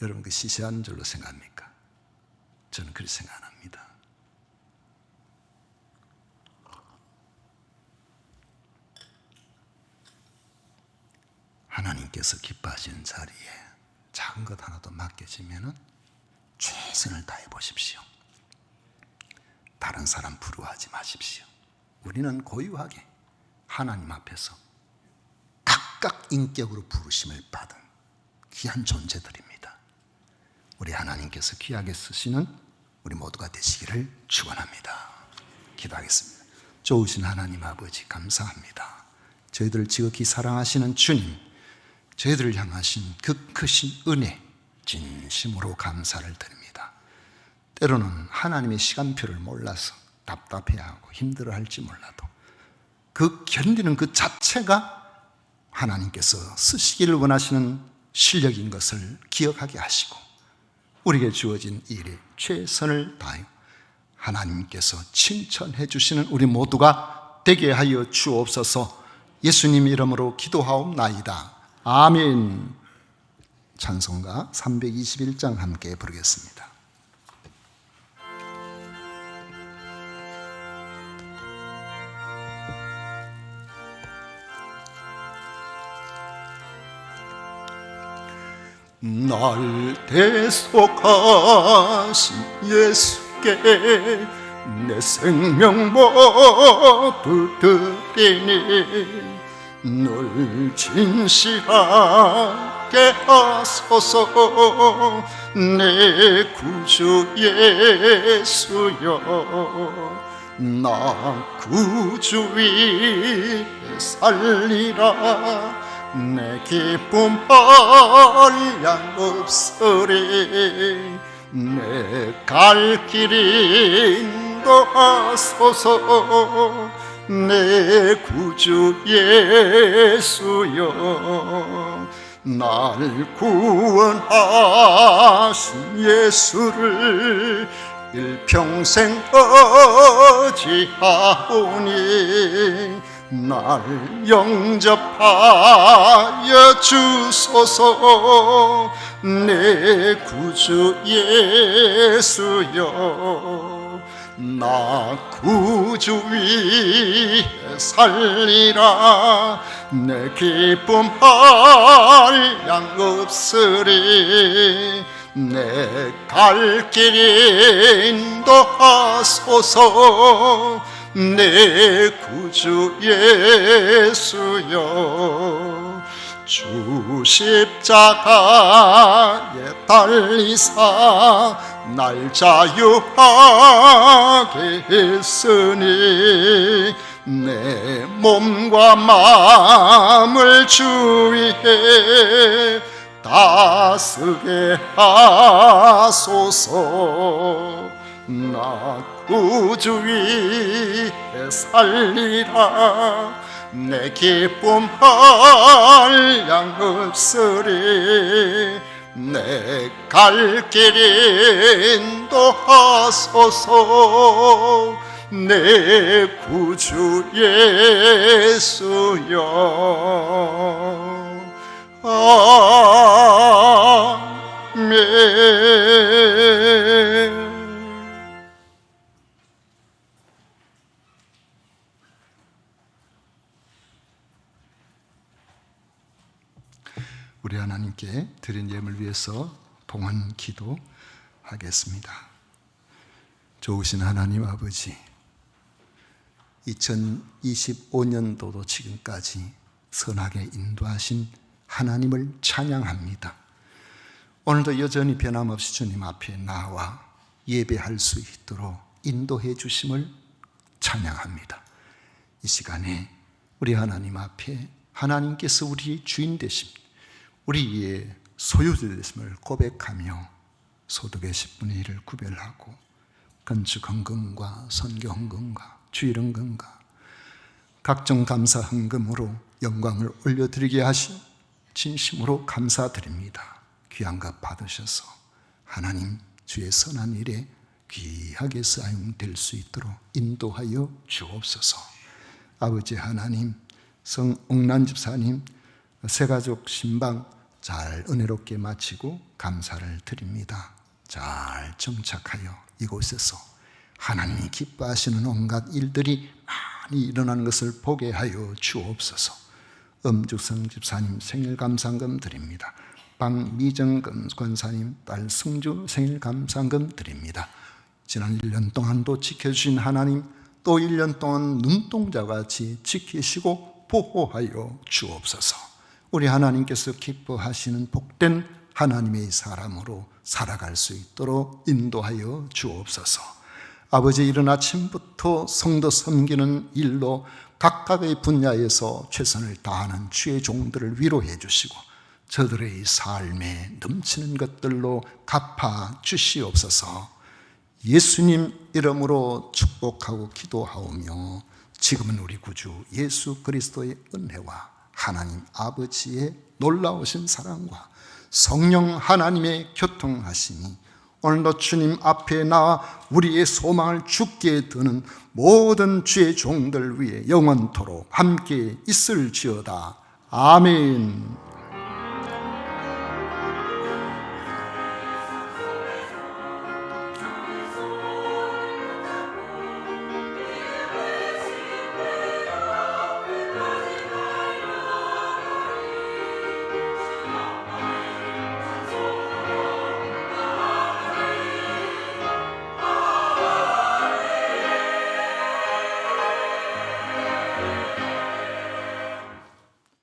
여러분 그 시시한 줄로 생각합니까? 저는 그렇게 생각 안 합니다. 하나님께서 기뻐하시는 자리에 작은 것 하나도 맡겨지면은 최선을 다해 보십시오. 다른 사람 부러워하지 마십시오. 우리는 고유하게 하나님 앞에서 각각 인격으로 부르심을 받은 귀한 존재들입니다. 우리 하나님께서 귀하게 쓰시는 우리 모두가 되시기를 축원합니다. 기도하겠습니다. 좋으신 하나님 아버지 감사합니다. 저희들을 지극히 사랑하시는 주님, 저희들을 향하신 그 크신 은혜 진심으로 감사를 드립니다. 때로는 하나님의 시간표를 몰라서 답답해하고 힘들어할지 몰라도 그 견디는 그 자체가 하나님께서 쓰시기를 원하시는 실력인 것을 기억하게 하시고 우리에게 주어진 일에 최선을 다하여 하나님께서 칭찬해 주시는 우리 모두가 되게 하여 주옵소서. 예수님 이름으로 기도하옵나이다. 아멘. 찬송가 321장 함께 부르겠습니다. 날 대속하신 예수께 내 생명 모두 드리니 늘 진실하게 하소서. 내 구주 예수여, 나 구주 위에 살리라. 내 기쁨 한량없으리. 내 갈 길 인도하소서. 내 구주 예수여, 날 구원하신 예수를 일평생 의지하오니 날 영접하여 주소서. 내 구주 예수여, 나 구주 위에 살리라. 내 기쁨 한량없으리. 내 갈 길 인도하소서. 내 구주 예수여, 주 십자가에 달리사 날 자유하게 했으니 내 몸과 마음을 주 위에 다스게 하소서. 나 구주 위에 살리라. 내 기쁨 한량없으리. 내 갈 길 인도하소서. 내 구주 예수여, 아멘. 우리 하나님께 드린 예물 위해서 봉헌 기도하겠습니다. 좋으신 하나님 아버지, 2025년도도 지금까지 선하게 인도하신 하나님을 찬양합니다. 오늘도 여전히 변함없이 주님 앞에 나와 예배할 수 있도록 인도해 주심을 찬양합니다. 이 시간에 우리 하나님 앞에 하나님께서 우리의 주인 되심, 우리의 소유자 되심을 고백하며 소득의 10분의 1을 구별하고 건축 헌금과 선교 헌금과 주일 헌금과 각종 감사 헌금으로 영광을 올려드리게 하시 진심으로 감사드립니다. 귀한 것 받으셔서 하나님 주의 선한 일에 귀하게 사용될 수 있도록 인도하여 주옵소서. 아버지 하나님, 성옥란 집사님 새가족 신방 잘 은혜롭게 마치고 감사를 드립니다. 잘 정착하여 이곳에서 하나님이 기뻐하시는 온갖 일들이 많이 일어나는 것을 보게 하여 주옵소서. 엄주성 집사님 생일 감상금 드립니다. 박미정 권사님 딸 승주 생일 감상금 드립니다. 지난 1년 동안도 지켜주신 하나님, 또 1년 동안 눈동자같이 지키시고 보호하여 주옵소서. 우리 하나님께서 기뻐하시는 복된 하나님의 사람으로 살아갈 수 있도록 인도하여 주옵소서. 아버지, 이른 아침부터 성도 섬기는 일로 각각의 분야에서 최선을 다하는 주의 종들을 위로해 주시고 저들의 삶에 넘치는 것들로 갚아 주시옵소서. 예수님 이름으로 축복하고 기도하오며 지금은 우리 구주 예수 그리스도의 은혜와 하나님 아버지의 놀라우신 사랑과 성령 하나님의 교통하심이 오늘도 주님 앞에 나와 우리의 소망을 주께 드는 모든 주의 종들 위에 영원토록 함께 있을지어다. 아멘.